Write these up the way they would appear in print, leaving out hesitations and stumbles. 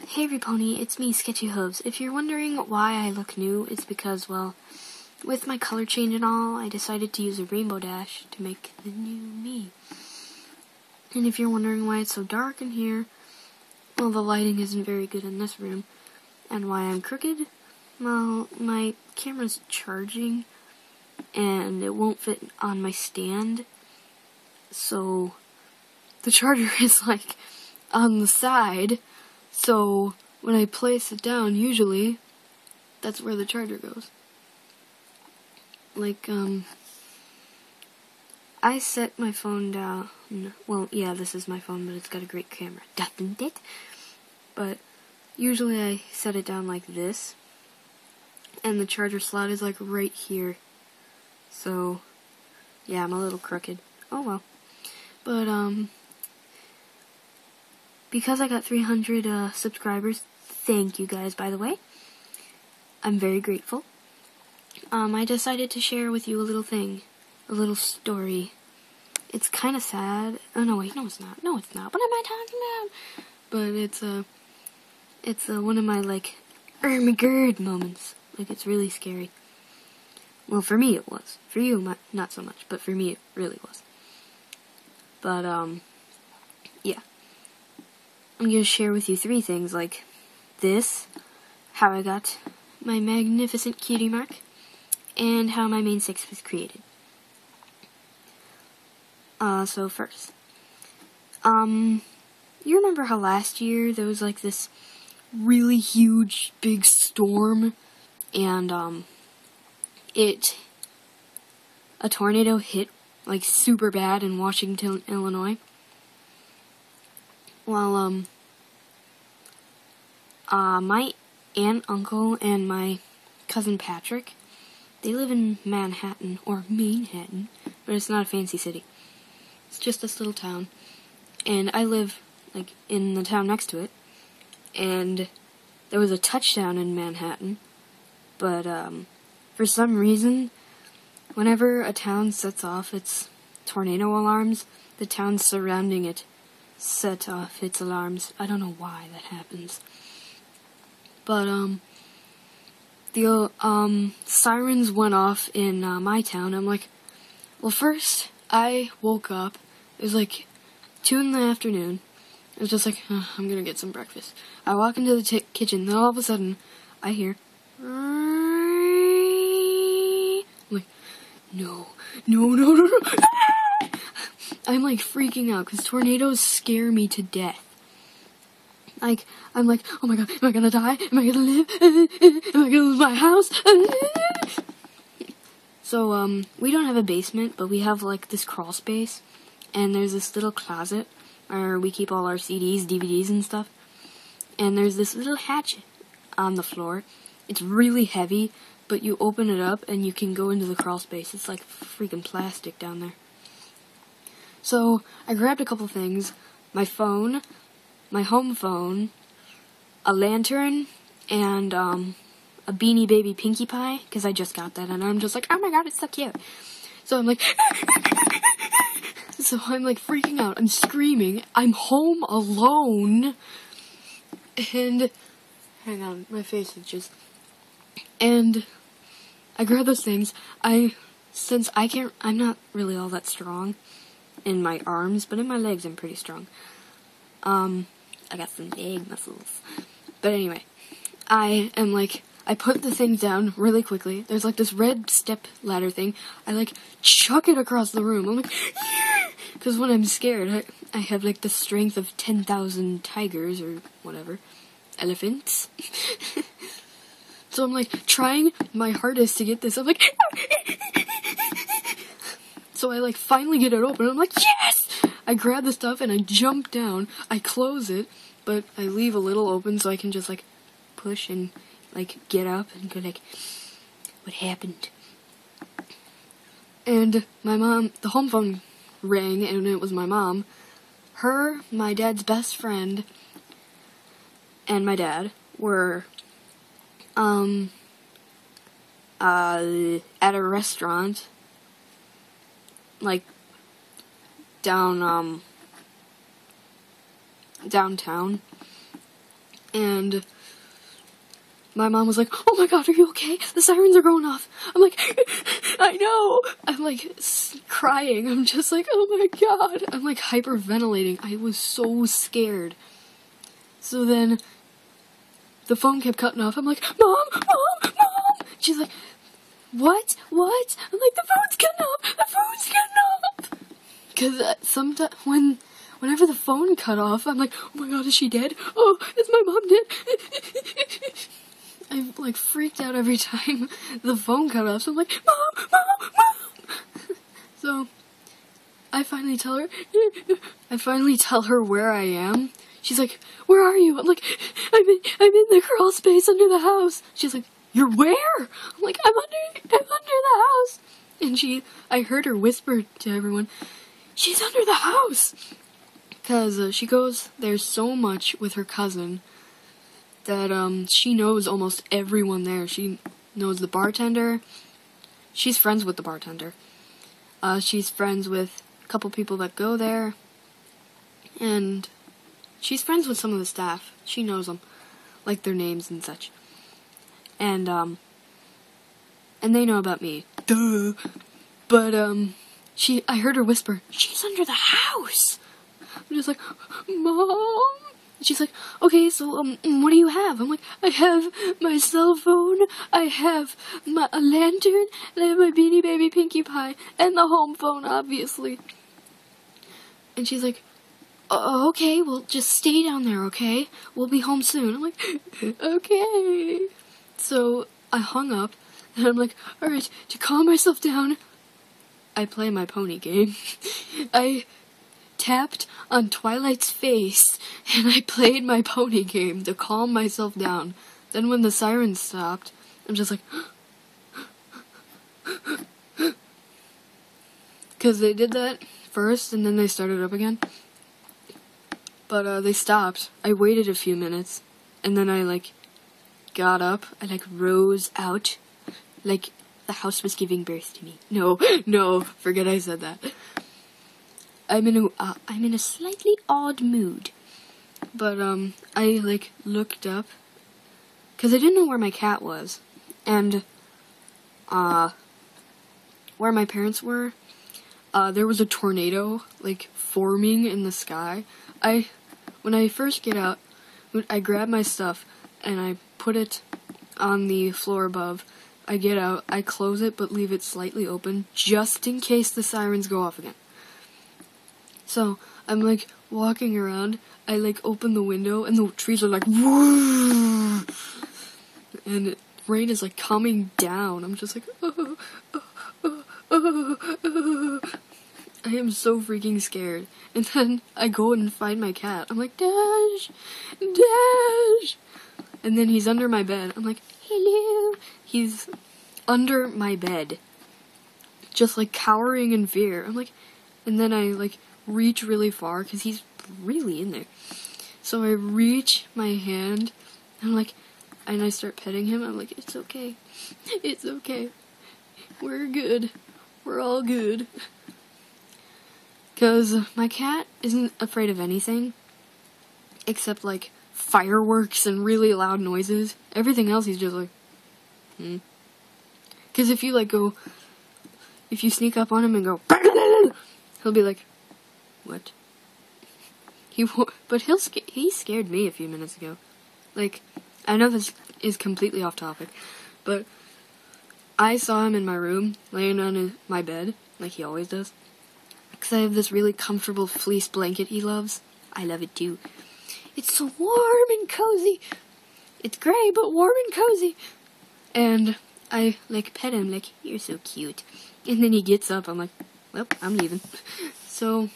Hey Repony, it's me, Sketchy Hooves. If you're wondering why I look new, it's because, well, with my color change and all, I decided to use a rainbow dash to make the new me. And if you're wondering why it's so dark in here, well, the lighting isn't very good in this room. And why I'm crooked? Well, my camera's charging, and it won't fit on my stand, so the charger is, like, on the side. So, when I place it down, usually, that's where the charger goes. Like, I set my phone down, well, yeah, this is my phone, but it's got a great camera, doesn't it? But, usually I set it down like this, and the charger slot is, like, right here. So, yeah, I'm a little crooked. Oh well. But, because I got 300 subscribers, thank you guys, by the way. I'm very grateful. I decided to share with you a little thing, a little story. It's kind of sad. Oh no, wait, no, it's not. No, it's not. What am I talking about? But it's one of my like, oh my god moments. Like it's really scary. Well, for me it was. For you, not so much. But for me, it really was. But yeah. I'm going to share with you 3 things, like this, how I got my magnificent cutie mark, and how my main 6 was created. So first, you remember how last year there was like this really huge big storm, and a tornado hit like super bad in Washington, Illinois? Well, my aunt, uncle, and my cousin Patrick, they live in Manhattan, or Manhattan, but it's not a fancy city. It's just this little town, and I live, like, in the town next to it, and there was a touchdown in Manhattan, but, for some reason, whenever a town sets off its tornado alarms, the towns surrounding it set off its alarms. I don't know why that happens. But, the, sirens went off in, my town. I'm like, well, first, I woke up. It was like 2 in the afternoon. I was just like, I'm gonna get some breakfast. I walk into the kitchen, then all of a sudden, I hear, I'm like, no. I'm like freaking out because tornadoes scare me to death. Like, I'm like, oh my god, am I gonna die? Am I gonna live? Am I gonna lose my house? So, we don't have a basement, but we have like this crawl space, and there's this little closet where we keep all our CDs, DVDs, and stuff. And there's this little hatch on the floor. It's really heavy, but you open it up and you can go into the crawl space. It's like freaking plastic down there. So, I grabbed a couple things, my phone, my home phone, a lantern, and, a Beanie Baby Pinkie Pie, because I just got that, and I'm just like, oh my god, it's so cute. So I'm like, freaking out, I'm screaming, I'm home alone, and, hang on, my face is just, and I grab those things, since I'm not really all that strong in my arms, but in my legs I'm pretty strong. I got some leg muscles. But anyway, I put the things down really quickly. There's like this red step ladder thing. I like chuck it across the room. I'm like, because when I'm scared, I have like the strength of 10,000 tigers or whatever, elephants. So I'm like trying my hardest to get this. I'm like, so I like finally get it open. I'm like, yes! I grab the stuff and I jump down. I close it, but I leave a little open so I can just like push and like get up and go like, what happened? And my mom, the home phone rang, and it was my mom. Her, my dad's best friend, and my dad were at a restaurant, like downtown, And my mom was like, oh my god, are you okay? The sirens are going off. I'm like, I know. I'm like crying. I'm just like, oh my god. I'm like hyperventilating. I was so scared. So then the phone kept cutting off. I'm like, Mom, Mom, Mom. She's like, what? What? I'm like, the phone's cutting off. The phone's cutting off. Because sometimes whenever the phone cut off, I'm like, oh my god, is she dead? Oh, is my mom dead? I like freaked out every time the phone cut off. So I'm like, Mom, Mom, Mom. So I finally tell her where I am. She's like, where are you? I'm like, I'm in the crawl space under the house. She's like, you're where? I'm like, I'm under the house. And I heard her whisper to everyone, she's under the house. Because she goes there so much with her cousin that she knows almost everyone there. She knows the bartender. She's friends with the bartender. She's friends with a couple people that go there. And she's friends with some of the staff. She knows them, like their names and such. And they know about me. Duh. But I heard her whisper, she's under the house. I'm just like, Mom. She's like, okay, so what do you have? I'm like, I have my cell phone, I have a lantern, and I have my Beanie Baby Pinkie Pie, and the home phone, obviously. And she's like, okay, well, just stay down there, okay? We'll be home soon. I'm like, okay. So I hung up, and I'm like, alright, to calm myself down, I play my pony game. I tapped on Twilight's face, and I played my pony game to calm myself down. Then when the sirens stopped, I'm just like, because they did that first, and then they started up again. But they stopped. I waited a few minutes, and then I like got up. I rose out, like the house was giving birth to me. No, forget I said that. I'm in a slightly odd mood, but I looked up because I didn't know where my cat was, and where my parents were, there was a tornado forming in the sky. When I first get out, I grab my stuff and I put it on the floor above. I get out, I close it but leave it slightly open just in case the sirens go off again. So I'm walking around, I open the window and the trees are woo! And rain is coming down. I'm just I am so freaking scared. And then I go and find my cat. I'm like, Dash! Dash! And then he's under my bed. I'm like, hello! He's under my bed. Just cowering in fear. I'm like, and then I reach really far because he's really in there. So I reach my hand. And I start petting him. I'm like, it's okay. It's okay. We're good. We're all good. Because my cat isn't afraid of anything except fireworks and really loud noises. Everything else he's just Because if you sneak up on him and go, he'll be like, what? But he scared me a few minutes ago. I know this is completely off topic, but I saw him in my room, laying on my bed, like he always does. Because I have this really comfortable fleece blanket he loves. I love it too. It's so warm and cozy. It's gray, but warm and cozy. And I, pet him, you're so cute. And then he gets up, I'm like, well, I'm leaving. So,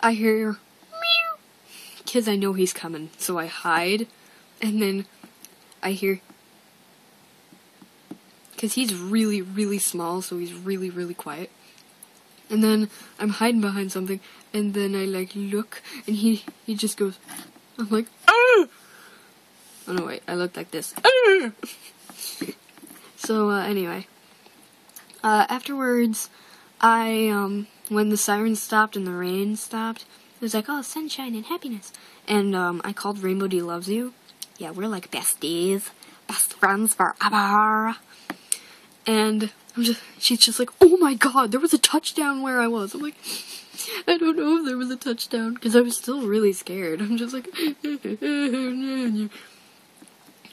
I hear, meow, because I know he's coming. So I hide, and then I hear, because he's really, really small, so he's really, really quiet. And then I'm hiding behind something, and then I look, and he just goes, I'm like, ah! Oh no, wait, I looked like this. Ah! So, anyway, afterwards, when the sirens stopped and the rain stopped, It was like, oh, sunshine and happiness. And I called Rainbow D Loves You. Yeah, we're like besties. Best friends forever. And she's just like, oh my god, there was a touchdown where I was. I'm like, I don't know if there was a touchdown, because I was still really scared. I'm just like,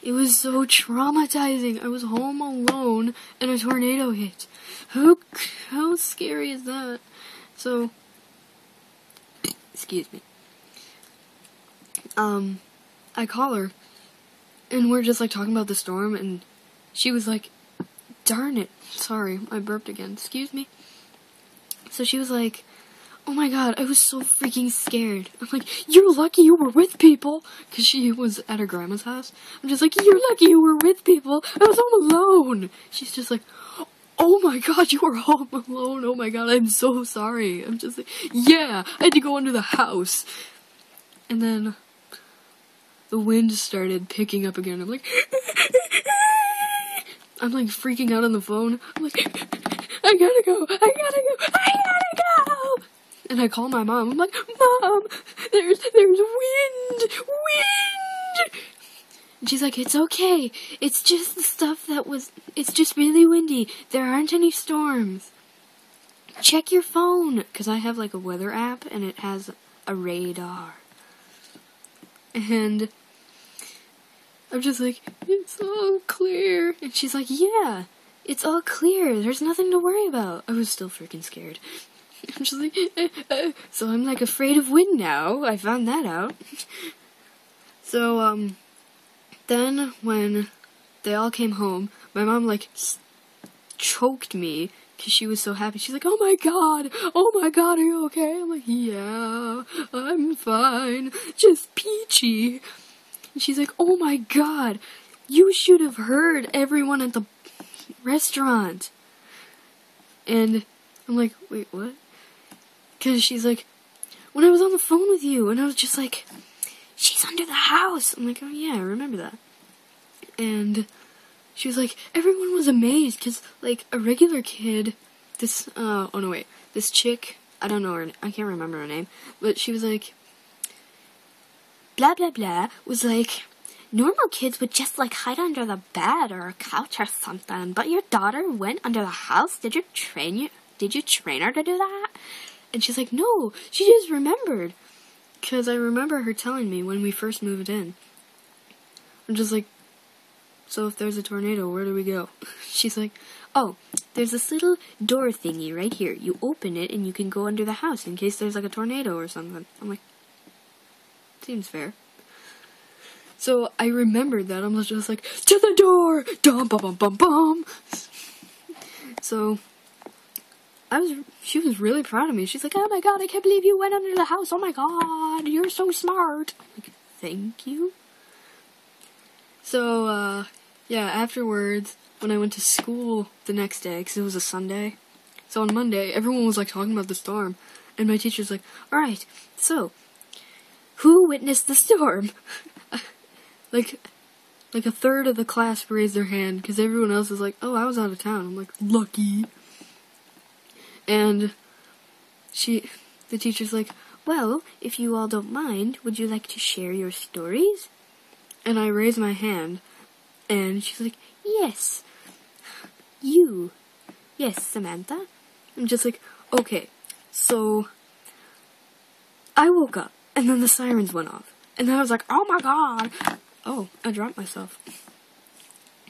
it was so traumatizing. I was home alone, and a tornado hit. How scary is that? So, excuse me. I call her, and we're just like talking about the storm, and she was like, darn it. Sorry, I burped again. Excuse me. So she was like, oh my god, I was so freaking scared. I'm like, you're lucky you were with people. Because she was at her grandma's house. I'm just like, you're lucky you were with people. I was home alone. She's just like, oh my god, you were home alone. Oh my god, I'm so sorry. I'm just like, yeah, I had to go under the house. And then the wind started picking up again. I'm like, I'm like freaking out on the phone. I'm like, I gotta go. And I call my mom. I'm like, Mom, there's wind. And she's like, it's okay. It's just the stuff it's just really windy. There aren't any storms. Check your phone. Because I have like a weather app and it has a radar. And I'm just like, it's all clear. And she's like, yeah, it's all clear. There's nothing to worry about. I was still freaking scared. I'm just like, so I'm like afraid of wind now. I found that out. So, then when they all came home, my mom like choked me because she was so happy. She's like, oh my god, are you okay? I'm like, yeah, I'm fine, just peachy. And she's like, oh my god, you should have heard everyone at the restaurant. And I'm like, wait, what? Because she's like, when I was on the phone with you, and I was just like, she's under the house. I'm like, oh yeah, I remember that. And she was like, everyone was amazed, because, like, a regular kid, this chick, I don't know her, I can't remember her name, but she was like, blah, blah, blah, was like, normal kids would just, like, hide under the bed or a couch or something, but your daughter went under the house? Did you train her to do that? And she's like, no, she just remembered. Because I remember her telling me when we first moved in. I'm just like, so if there's a tornado, where do we go? She's like, oh, there's this little door thingy right here. You open it and you can go under the house in case there's like a tornado or something. I'm like, seems fair. So I remembered that. I'm just like, to the door! Dum bum bum bum bum! So she was really proud of me. She's like, oh my god, I can't believe you went under the house. Oh my god, you're so smart. I'm like, thank you. So, yeah, afterwards, when I went to school the next day, because it was a Sunday, so on Monday, everyone was, like, talking about the storm, and my teacher's like, alright, so, who witnessed the storm? like a third of the class raised their hand, because everyone else was like, oh, I was out of town. I'm like, lucky. And the teacher's like, well, if you all don't mind, would you like to share your stories? And I raised my hand, and she's like, yes, you. Yes, Samantha. I'm just like, okay, so I woke up, and then the sirens went off. And then I was like, oh my god. Oh, I dropped myself.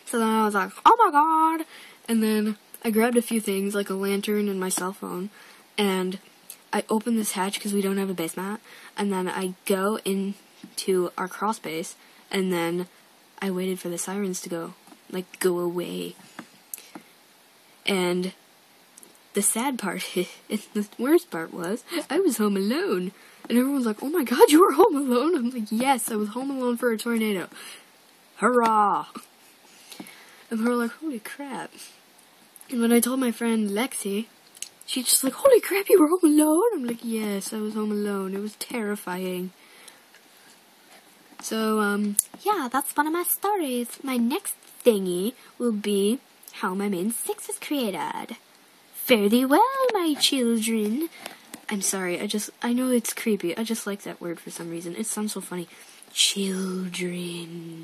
So then I was like, oh my god. And then I grabbed a few things, like a lantern and my cell phone, and I opened this hatch because we don't have a basement, and then I go into our crawl space, and then I waited for the sirens to go away. And the sad part, and the worst part was, I was home alone. And everyone's like, oh my god, you were home alone? I'm like, yes, I was home alone for a tornado. Hurrah! And they were like, holy crap. And when I told my friend Lexi, she's just like, holy crap, you were home alone? I'm like, yes, I was home alone. It was terrifying. So, yeah, that's one of my stories. My next thingy will be how my main 6 was created. Fare thee well, my children. I'm sorry, I know it's creepy. I just like that word for some reason. It sounds so funny. Children.